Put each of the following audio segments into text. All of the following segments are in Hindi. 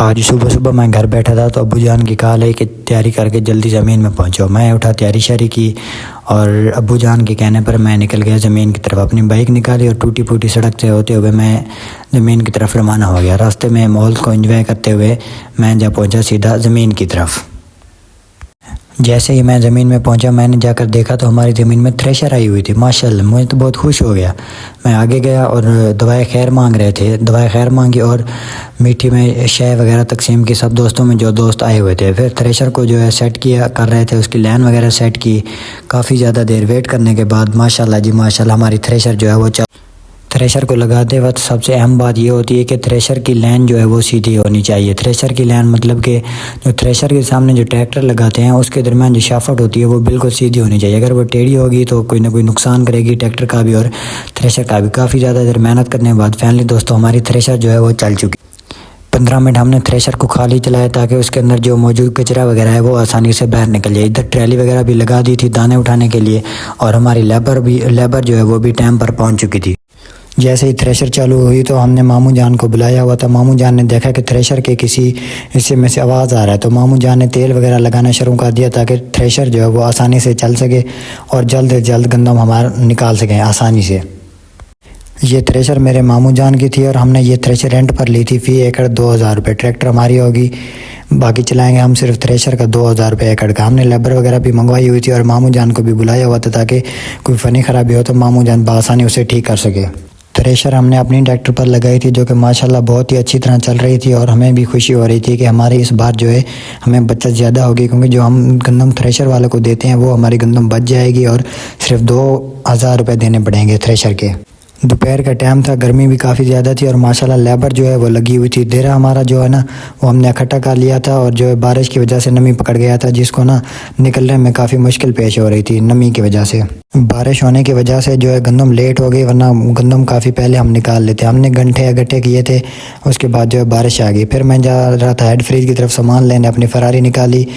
आज सुबह सुबह मैं घर बैठा था तो अब्बू जान की कॉल आई कि तैयारी करके जल्दी ज़मीन में पहुंचो। मैं उठा, तैयारी शारी की और अब्बू जान के कहने पर मैं निकल गया ज़मीन की तरफ। अपनी बाइक निकाली और टूटी फूटी सड़क से होते हुए मैं ज़मीन की तरफ रवाना हो गया। रास्ते में माहौल को एंजॉय करते हुए मैं जा पहुंचा सीधा ज़मीन की तरफ। जैसे ही मैं ज़मीन में पहुंचा मैंने जाकर देखा तो हमारी ज़मीन में थ्रेशर आई हुई थी। माशाल्लाह, मुझे तो बहुत खुश हो गया। मैं आगे गया और दुआए खैर मांग रहे थे, दुआए खैर मांगी और मीठी में शय वगैरह तकसीम की सब दोस्तों में जो दोस्त आए हुए थे। फिर थ्रेशर को जो है सेट किया कर रहे थे, उसकी लाइन वगैरह सेट की। काफ़ी ज़्यादा देर वेट करने के बाद माशाल्लाह जी माशाल्लाह हमारी थ्रेशर जो है वो थ्रेशर को लगाते वक्त सबसे अहम बात ये होती है कि थ्रेशर की लाइन जो है वो सीधी होनी चाहिए। थ्रेशर की लाइन मतलब कि जो थ्रेशर के सामने जो ट्रैक्टर लगाते हैं उसके दरमियान जो शाफट होती है वो बिल्कुल सीधी होनी चाहिए। अगर वो टेढ़ी होगी तो कोई ना कोई नुकसान करेगी ट्रैक्टर का भी और थ्रेशर का भी। काफ़ी ज़्यादा देर मेहनत करने के बाद फाइनली दोस्तों हमारी थ्रेशर जो है वो चल चुकी। 15 मिनट हमने थ्रेशर को खाली चलाया ताकि उसके अंदर जो मौजूद कचरा वगैरह है वो आसानी से बाहर निकल जाए। इधर ट्रैली वगैरह भी लगा दी थी दाने उठाने के लिए और हमारी लेबर जो है वो भी टाइम पर पहुँच चुकी थी। जैसे ही थ्रेशर चालू हुई तो हमने मामू जान को बुलाया हुआ था। मामू जान ने देखा कि थ्रेशर के किसी हिस्से में से आवाज़ आ रहा है तो मामू जान ने तेल वगैरह लगाना शुरू कर दिया ताकि थ्रेशर जो है वो आसानी से चल सके और जल्द से जल्द गंदम हमारा निकाल सकें आसानी से। ये थ्रेशर मेरे मामू जान की थी और हमने ये थ्रेशर रेंट पर ली थी फ़ी एकड़ 2000 रुपये। ट्रैक्टर हमारी होगी, बाकी चलाएंगे हम सिर्फ थ्रेशर का 2000 रुपये एकड़ का। हमने लेबर वगैरह भी मंगवाई हुई थी और मामू जान को भी बुलाया हुआ था ताकि कोई फ़नी ख़राबी हो तो मामू जान बआसानी उसे ठीक कर सके। थ्रेशर हमने अपनी ट्रैक्टर पर लगाई थी जो कि माशाल्लाह बहुत ही अच्छी तरह चल रही थी और हमें भी खुशी हो रही थी कि हमारी इस बार जो है हमें बचत ज़्यादा होगी, क्योंकि जो हम गंदम थ्रेशर वाले को देते हैं वो हमारी गंदम बच जाएगी और सिर्फ 2000 रुपये देने पड़ेंगे थ्रेशर के। दोपहर का टाइम था, गर्मी भी काफ़ी ज़्यादा थी और माशाल्लाह लेबर जो है वो लगी हुई थी। देरा हमारा जो है ना वो हमने इकट्ठा कर लिया था और जो है बारिश की वजह से नमी पकड़ गया था जिसको ना निकलने में काफ़ी मुश्किल पेश हो रही थी नमी की वजह से। बारिश होने की वजह से जो है गंदम लेट हो गई, वरना गंदम काफ़ी पहले हम निकाल लेते। हमने घंटे इकट्ठे किए थे, उसके बाद जो है बारिश आ गई। फिर मैं जा रहा था हेड फ्रीज की तरफ सामान लेने, अपनी फरारी निकाली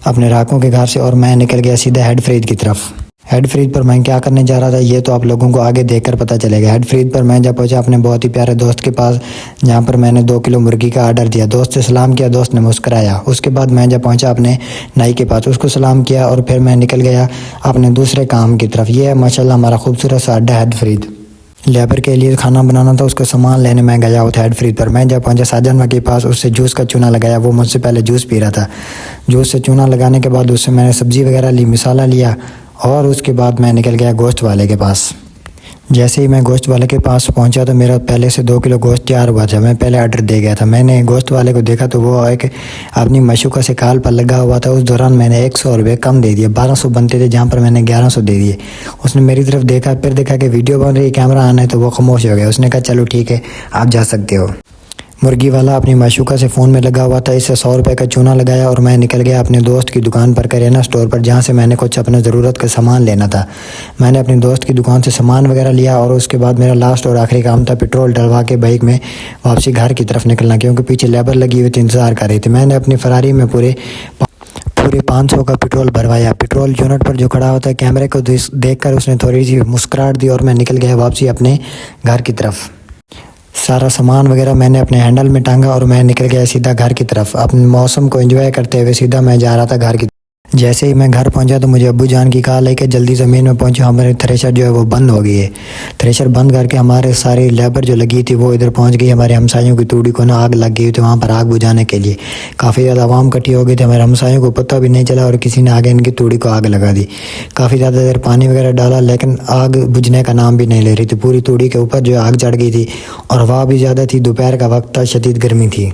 अपने राकों के घर से और मैं निकल गया सीधा हेड फ्रीज की तरफ। हेड फ्रीज पर मैं क्या करने जा रहा था ये तो आप लोगों को आगे देखकर पता चलेगा। हेड फ्रीज पर मैं जब पहुंचा अपने बहुत ही प्यारे दोस्त के पास जहां पर मैंने 2 किलो मुर्गी का आर्डर दिया। दोस्त से सलाम किया, दोस्त ने मुस्कराया। उसके बाद मैं जब पहुंचा अपने नाई के पास उसको सलाम किया और फिर मैं निकल गया अपने दूसरे काम की तरफ। ये है माशाल्लाह हमारा खूबसूरत सा अड्डा हेड फ्रीज। लेबर के लिए खाना बनाना था, उसका सामान लेने मैं गया हुआ था हेड फ्रीज पर। मैं जब पहुंचा साजन के पास उससे जूस का चूना लगाया। वो मुझसे पहले जूस पी रहा था। जूस से चूना लगाने के बाद उससे मैंने सब्ज़ी वगैरह ली, मसाला लिया और उसके बाद मैं निकल गया गोश्त वाले के पास। जैसे ही मैं गोश्त वाले के पास पहुंचा तो मेरा पहले से 2 किलो गोश्त तैयार हुआ था। मैं पहले ऑर्डर दे गया था। मैंने गोश्त वाले को देखा तो वो एक अपनी मशूका से काल पर लगा हुआ था। उस दौरान मैंने 100 रुपये कम दे दिए। 1200 बनते थे जहां पर मैंने 1100 दे दिए। उसने मेरी तरफ देखा, फिर देखा कि वीडियो बन रही, कैमरा ऑन है तो वो खामोश हो गया। उसने कहा चलो ठीक है आप जा सकते हो। मुर्गी वाला अपनी माशूका से फ़ोन में लगा हुआ था। इससे 100 रुपये का चूना लगाया और मैं निकल गया अपने दोस्त की दुकान पर, करियाना स्टोर पर, जहाँ से मैंने कुछ अपने ज़रूरत का सामान लेना था। मैंने अपनी दोस्त की दुकान से सामान वगैरह लिया और उसके बाद मेरा लास्ट और आखिरी काम था पेट्रोल डलवा के बाइक में वापसी घर की तरफ निकलना, क्योंकि पीछे लेबर लगी हुई थी, इंतज़ार कर रही थी। मैंने अपनी फरारी में पूरे 500 का पेट्रोल भरवाया। पेट्रोल यूनिट पर जो खड़ा होता है कैमरे को देखकर उसने थोड़ी सी मुस्कुराहट दी और मैं निकल गया वापसी अपने घर की तरफ। सारा सामान वगैरह मैंने अपने हैंडल में टांगा और मैं निकल गया सीधा घर की तरफ। अपने मौसम को एंजॉय करते हुए सीधा मैं जा रहा था घर की। जैसे ही मैं घर पहुंचा तो मुझे अब्बू जान की कॉल आई कि जल्दी ज़मीन में पहुंचो, हमारे थ्रेशर जो है वो बंद हो गई है। थ्रेशर बंद करके हमारे सारी लेबर जो लगी थी वो इधर पहुंच गई। हमारे हमसायों की तूड़ी को ना आग लग गई थी वहाँ पर आग बुझाने के लिए। काफ़ी ज़्यादा आवाम इकट्ठी हो गई थी। हमारे हमसायों को पता भी नहीं चला और किसी ने आगे इनकी तूड़ी को आग लगा दी। काफ़ी ज़्यादा देर पानी वगैरह डाला लेकिन आग बुझने का नाम भी नहीं ले रही थी। पूरी तूड़ी के ऊपर जो आग चढ़ गई थी और हवा भी ज़्यादा थी। दोपहर का वक्त था, शदीद गर्मी थी।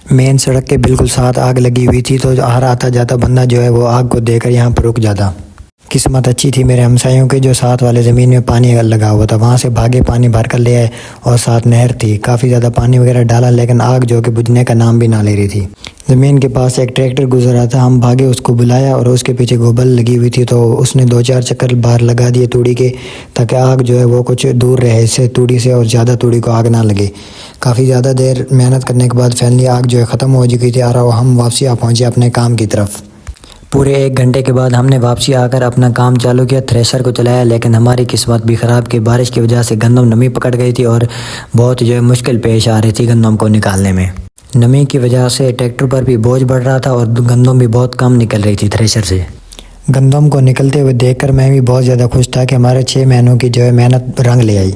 मेन सड़क के बिल्कुल साथ आग लगी हुई थी तो हर आता जाता बंदा जो है वो आग को देखकर यहाँ पर रुक जाता। किस्मत अच्छी थी मेरे हमसायों के जो साथ वाले ज़मीन में पानी लगा हुआ था, वहाँ से भागे पानी भर कर ले आए और साथ नहर थी। काफ़ी ज़्यादा पानी वगैरह डाला लेकिन आग जो कि बुझने का नाम भी ना ले रही थी। ज़मीन के पास एक ट्रैक्टर गुजर रहा था, हम भागे उसको बुलाया और उसके पीछे गोबर लगी हुई थी तो उसने 2-4 चक्कर बाहर लगा दिए तूड़ी के ताकि आग जो है वो कुछ दूर रहे इससे तूड़ी से और ज़्यादा तूड़ी को आग ना लगे। काफ़ी ज़्यादा देर मेहनत करने के बाद फाइनली आग जो है ख़त्म हो चुकी थी और हम वापसी आ पहुँचे अपने काम की तरफ। पूरे 1 घंटे के बाद हमने वापसी आकर अपना काम चालू किया, थ्रेशर को चलाया, लेकिन हमारी किस्मत भी ख़राब कि बारिश की वजह से गंदम नमी पकड़ गई थी और बहुत जो है मुश्किल पेश आ रही थी गंदम को निकालने में। नमी की वजह से ट्रैक्टर पर भी बोझ बढ़ रहा था और गंदम भी बहुत कम निकल रही थी थ्रेशर से। गंदम को निकलते हुए देखकर मैं भी बहुत ज़्यादा खुश था कि हमारे 6 महीनों की जो है मेहनत रंग ले आई।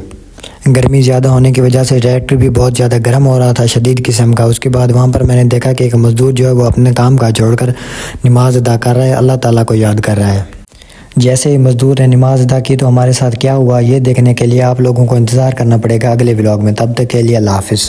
गर्मी ज़्यादा होने की वजह से ट्रैक्टर भी बहुत ज़्यादा गर्म हो रहा था, शदीद किस्म का। उसके बाद वहाँ पर मैंने देखा कि एक मज़दूर जो है वो अपने काम का छोड़कर नमाज अदा कर रहा है, अल्लाह ताला को याद कर रहा है। जैसे ही मज़दूर ने नमाज अदा की तो हमारे साथ क्या हुआ ये देखने के लिए आप लोगों को इंतज़ार करना पड़ेगा अगले व्लॉग में। तब तक के लिए अल्लाह हाफ़िज़।